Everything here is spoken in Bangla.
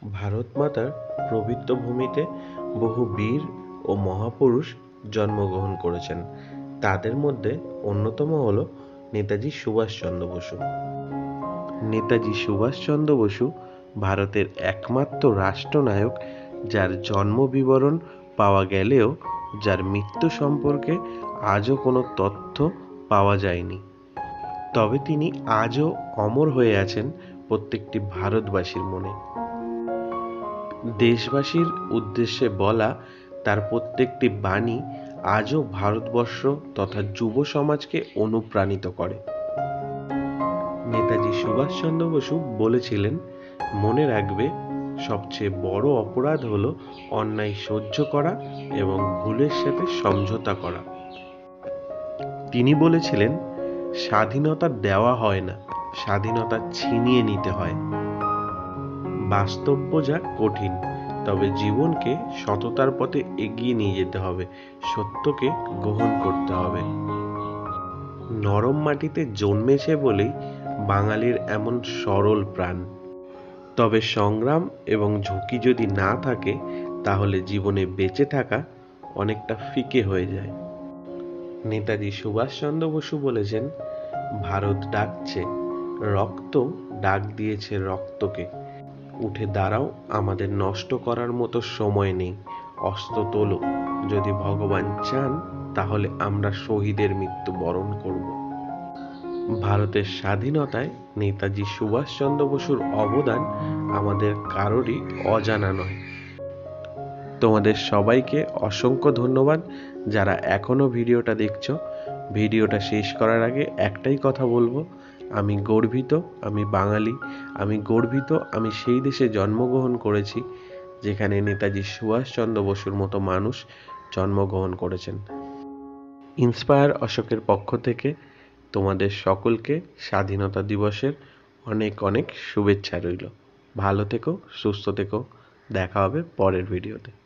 ভারত মাতার পবিত্র ভূমিতে বহু বীর ও মহাপুরুষ জন্মগ্রহণ করেছেন। তাদের মধ্যে অন্যতম হল নেতাজি সুভাষচন্দ্র বসু। নেতাজি সুভাষচন্দ্র বসু ভারতের একমাত্র রাষ্ট্রনায়ক যার জন্ম বিবরণ পাওয়া গেলেও যার মৃত্যু সম্পর্কে আজও কোনো তথ্য পাওয়া যায়নি। তবে তিনি আজও অমর হয়ে আছেন প্রত্যেকটি ভারতবাসীর মনে। দেশবাসীর উদ্দেশ্যে বলা তার প্রত্যেকটি বাণী আজও ভারতবর্ষ তথা যুব সমাজকে অনুপ্রাণিত করে। নেতাজি সুভাষচন্দ্র বসু বলেছিলেন, মনে রাখবে, সবচেয়ে বড় অপরাধ হলো অন্যায় সহ্য করা এবং ভুলের সাথে সমঝোতা করা। তিনি বলেছিলেন, স্বাধীনতা দেওয়া হয় না, স্বাধীনতা ছিনিয়ে নিতে হয়। বাস্তব বোঝা কঠিন, তবে জীবনকে সততার পথে এগিয়ে নিয়ে যেতে হবে, সত্যকে গ্রহণ করতে হবে। নরম মাটিতে জন্মেছে বলেই বাঙালির এমন সরল প্রাণ। তবে সংগ্রাম এবং ঝুঁকি যদি না থাকে তাহলে জীবনে বেঁচে থাকা অনেকটা ফিকে হয়ে যায়। নেতাজি সুভাষচন্দ্র বসু বলেছেন, ভারত ডাকছে, রক্ত ডাক দিয়েছে রক্তকে, উঠে দাঁড়াও, আমাদের নষ্ট করার মতো সময় নেই, অস্ত্র তোলো, যদি ভগবান চান তাহলে আমরা শহীদের মৃত্যু বরণ করব। ভারতের স্বাধীনতায় নেতাজি সুভাষচন্দ্র বসুর অবদান আমাদের কারোরই অজানা নয়। তোমাদের সবাইকে অসংখ্য ধন্যবাদ যারা এখনো ভিডিওটা দেখছো। ভিডিওটা শেষ করার আগে একটাই কথা বলবো, আমি গর্বিত, আমি বাঙালি, আমি গর্বিত আমি সেই দেশে জন্মগ্রহণ করেছি যেখানে নেতাজি সুভাষচন্দ্র বসুর মতো মানুষ জন্মগ্রহণ করেছেন। ইন্সপায়ার অশোকের পক্ষ থেকে তোমাদের সকলকে স্বাধীনতা দিবসের অনেক অনেক শুভেচ্ছা রইল। ভালো থেকো, সুস্থ থেকো, দেখা হবে পরের ভিডিওতে।